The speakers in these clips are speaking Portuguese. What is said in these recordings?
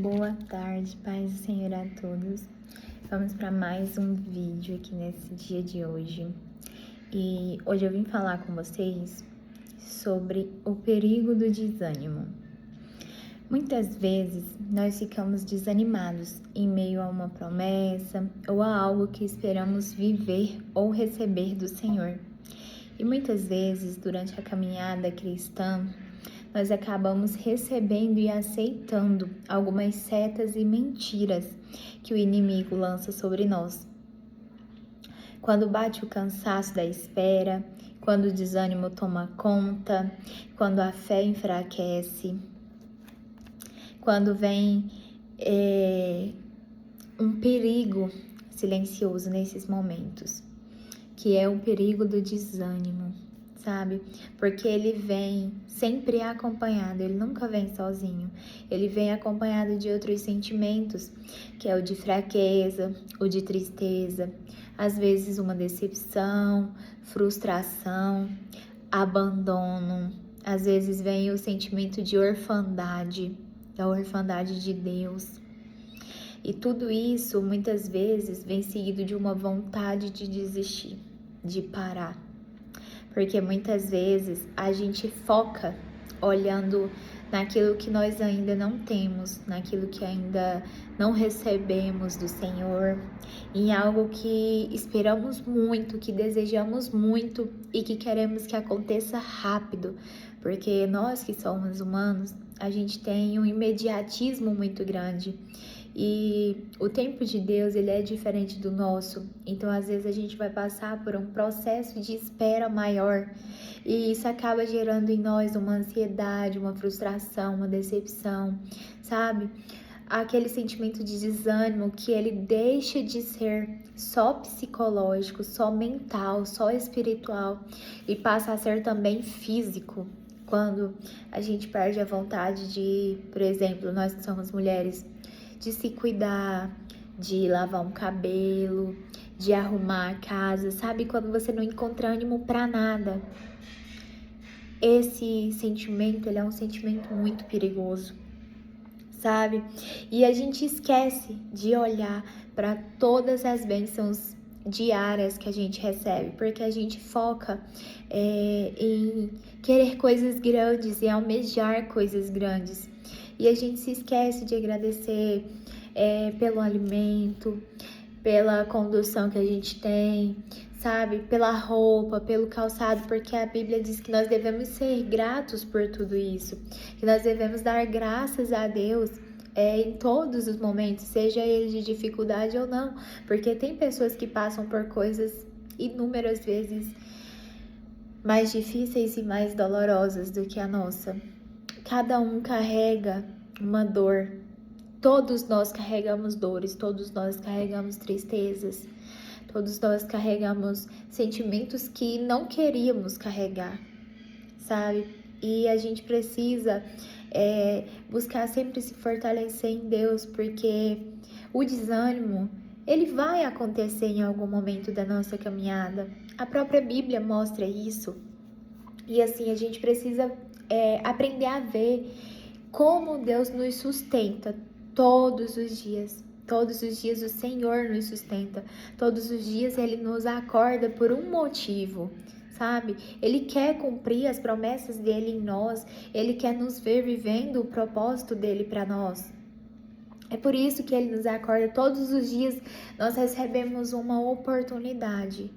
Boa tarde, paz do Senhor a todos. Vamos para mais um vídeo aqui nesse dia de hoje. E hoje eu vim falar com vocês sobre o perigo do desânimo. Muitas vezes nós ficamos desanimados em meio a uma promessa ou a algo que esperamos viver ou receber do Senhor. E muitas vezes, durante a caminhada cristã, nós acabamos recebendo e aceitando algumas setas e mentiras que o inimigo lança sobre nós. Quando bate o cansaço da espera, quando o desânimo toma conta, quando a fé enfraquece, quando vem um perigo silencioso nesses momentos, que é o perigo do desânimo, sabe? Porque ele vem sempre acompanhado, ele nunca vem sozinho. Ele vem acompanhado de outros sentimentos, que é o de fraqueza, o de tristeza, às vezes uma decepção, frustração, abandono. Às vezes vem o sentimento de orfandade, da orfandade de Deus. E tudo isso, muitas vezes, vem seguido de uma vontade de desistir, de parar. Porque muitas vezes a gente foca olhando naquilo que nós ainda não temos, naquilo que ainda não recebemos do Senhor, em algo que esperamos muito, que desejamos muito e que queremos que aconteça rápido, porque nós que somos humanos, a gente tem um imediatismo muito grande. E o tempo de Deus, ele é diferente do nosso. Então, às vezes, a gente vai passar por um processo de espera maior. E isso acaba gerando em nós uma ansiedade, uma frustração, uma decepção, sabe? Aquele sentimento de desânimo que ele deixa de ser só psicológico, só mental, só espiritual e passa a ser também físico. Quando a gente perde a vontade de, por exemplo, nós que somos mulheres, de se cuidar, de lavar um cabelo, de arrumar a casa, sabe? Quando você não encontra ânimo pra nada. Esse sentimento, ele é um sentimento muito perigoso, sabe? E a gente esquece de olhar para todas as bênçãos diárias que a gente recebe, porque a gente foca em querer coisas grandes e almejar coisas grandes. E a gente se esquece de agradecer pelo alimento, pela condução que a gente tem, sabe? Pela roupa, pelo calçado, porque a Bíblia diz que nós devemos ser gratos por tudo isso, que nós devemos dar graças a Deus em todos os momentos, seja ele de dificuldade ou não, porque tem pessoas que passam por coisas inúmeras vezes mais difíceis e mais dolorosas do que a nossa. Cada um carrega uma dor. Todos nós carregamos dores, todos nós carregamos tristezas, todos nós carregamos sentimentos que não queríamos carregar, sabe? E a gente precisa buscar sempre se fortalecer em Deus, porque o desânimo, ele vai acontecer em algum momento da nossa caminhada. A própria Bíblia mostra isso. E assim, a gente precisa aprender a ver como Deus nos sustenta todos os dias. Todos os dias o Senhor nos sustenta. Todos os dias Ele nos acorda por um motivo, sabe? Ele quer cumprir as promessas dele em nós. Ele quer nos ver vivendo o propósito dele para nós. É por isso que Ele nos acorda todos os dias. Nós recebemos uma oportunidade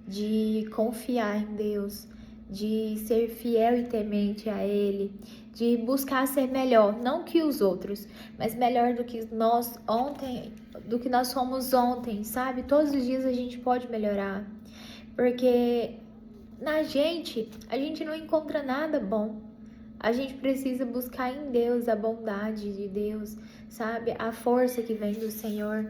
de confiar em Deus, de ser fiel e temente a Ele, de buscar ser melhor, não que os outros, mas melhor do que nós ontem, do que nós fomos ontem, sabe? Todos os dias a gente pode melhorar, porque a gente não encontra nada bom. A gente precisa buscar em Deus a bondade de Deus, sabe? A força que vem do Senhor.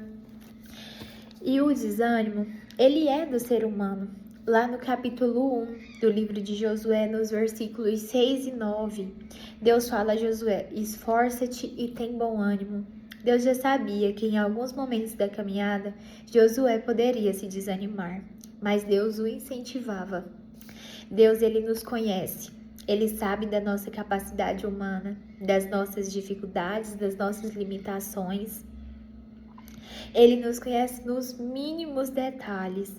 E o desânimo, ele é do ser humano. Lá no capítulo 1 do livro de Josué, nos versículos 6 e 9, Deus fala a Josué: esforça-te e tem bom ânimo. Deus já sabia que em alguns momentos da caminhada, Josué poderia se desanimar, mas Deus o incentivava. Deus, ele nos conhece. Ele sabe da nossa capacidade humana, das nossas dificuldades, das nossas limitações. Ele nos conhece nos mínimos detalhes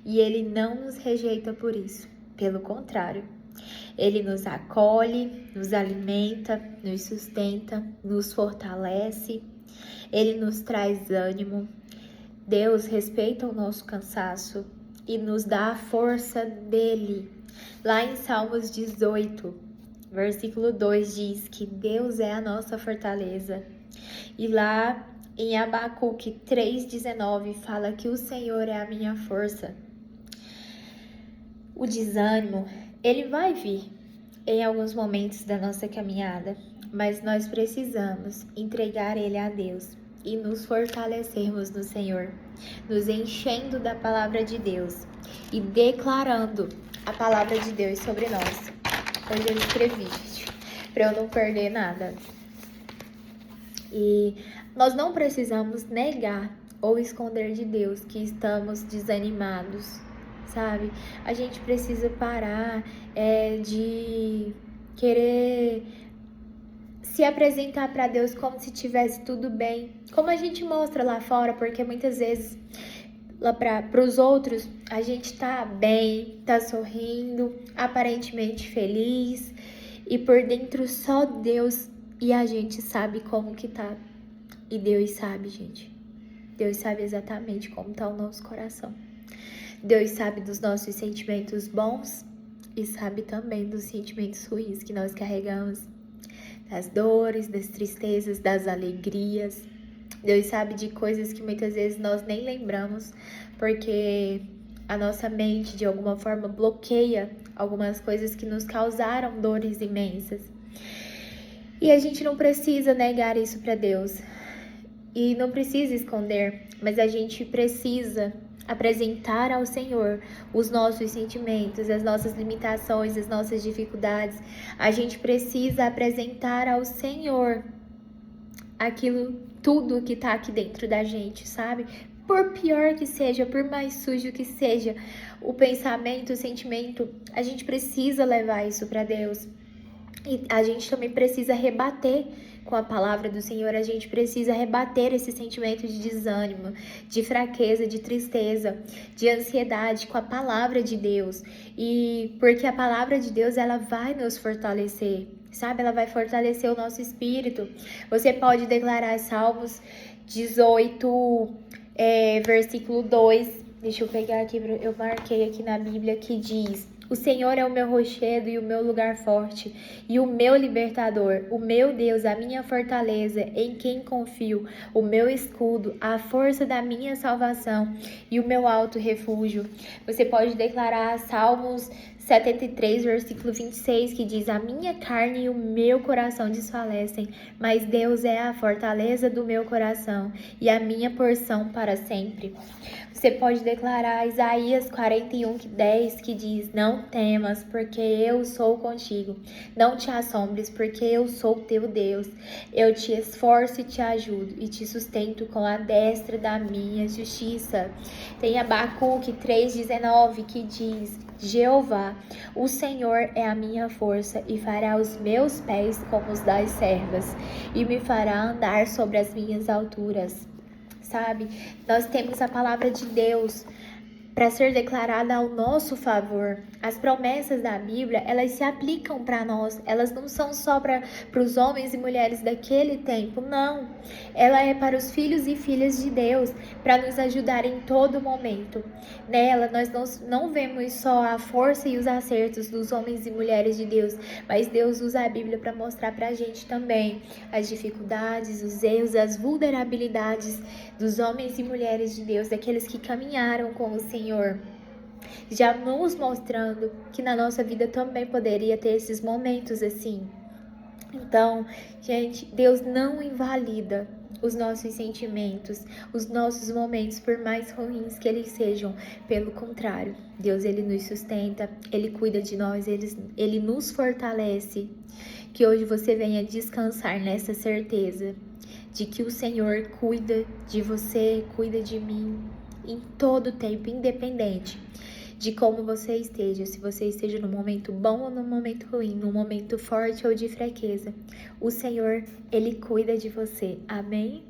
e Ele não nos rejeita por isso. Pelo contrário, Ele nos acolhe, nos alimenta, nos sustenta, nos fortalece. Ele nos traz ânimo. Deus respeita o nosso cansaço e nos dá a força dele. Lá em Salmos 18, versículo 2 diz que Deus é a nossa fortaleza. E lá em Abacuque 3,19 fala que o Senhor é a minha força. O desânimo, ele vai vir em alguns momentos da nossa caminhada, mas nós precisamos entregar ele a Deus e nos fortalecermos no Senhor, nos enchendo da palavra de Deus e declarando a palavra de Deus sobre nós. Hoje eu escrevi, gente, para eu não perder nada. E nós não precisamos negar ou esconder de Deus que estamos desanimados, sabe? A gente precisa parar de querer se apresentar para Deus como se tivesse tudo bem, como a gente mostra lá fora, porque muitas vezes lá para os outros a gente tá bem, tá sorrindo, aparentemente feliz, e por dentro só Deus e a gente sabe como que tá. E Deus sabe, gente. Deus sabe exatamente como tá o nosso coração. Deus sabe dos nossos sentimentos bons e sabe também dos sentimentos ruins que nós carregamos, das dores, das tristezas, das alegrias. Deus sabe de coisas que muitas vezes nós nem lembramos, porque a nossa mente de alguma forma bloqueia algumas coisas que nos causaram dores imensas. E a gente não precisa negar isso para Deus e não precisa esconder, mas a gente precisa apresentar ao Senhor os nossos sentimentos, as nossas limitações, as nossas dificuldades. A gente precisa apresentar ao Senhor aquilo, tudo que tá aqui dentro da gente, sabe? Por pior que seja, por mais sujo que seja o pensamento, o sentimento, a gente precisa levar isso para Deus. E a gente também precisa rebater com a palavra do Senhor, a gente precisa rebater esse sentimento de desânimo, de fraqueza, de tristeza, de ansiedade com a palavra de Deus. E porque a palavra de Deus, ela vai nos fortalecer, sabe? Ela vai fortalecer o nosso espírito. Você pode declarar Salmos 18, versículo 2. Deixa eu pegar aqui, eu marquei aqui na Bíblia que diz: o Senhor é o meu rochedo e o meu lugar forte, e o meu libertador, o meu Deus, a minha fortaleza, em quem confio, o meu escudo, a força da minha salvação e o meu alto refúgio. Você pode declarar Salmos 73, versículo 26, que diz: a minha carne e o meu coração desfalecem, mas Deus é a fortaleza do meu coração e a minha porção para sempre. Você pode declarar Isaías 41:10, que diz: não temas, porque eu sou contigo. Não te assombres, porque eu sou teu Deus. Eu te esforço e te ajudo, e te sustento com a destra da minha justiça. Tem Abacuque 3:19, que diz: Jeová, o Senhor é a minha força e fará os meus pés como os das servas e me fará andar sobre as minhas alturas. Sabe? Nós temos a palavra de Deus para ser declarada ao nosso favor. As promessas da Bíblia, elas se aplicam para nós. Elas não são só para os homens e mulheres daquele tempo, não. Ela é para os filhos e filhas de Deus, para nos ajudar em todo momento. Nela, nós não vemos só a força e os acertos dos homens e mulheres de Deus, mas Deus usa a Bíblia para mostrar para a gente também as dificuldades, os erros, as vulnerabilidades dos homens e mulheres de Deus, daqueles que caminharam com o Senhor, já nos mostrando que na nossa vida também poderia ter esses momentos assim. Então, gente, Deus não invalida os nossos sentimentos, os nossos momentos, por mais ruins que eles sejam. Pelo contrário, Deus, ele nos sustenta, ele cuida de nós, ele nos fortalece. Que hoje você venha descansar nessa certeza de que o Senhor cuida de você, cuida de mim, em todo tempo, independente de como você esteja, se você esteja no momento bom ou no momento ruim, no momento forte ou de fraqueza. O Senhor, Ele cuida de você. Amém?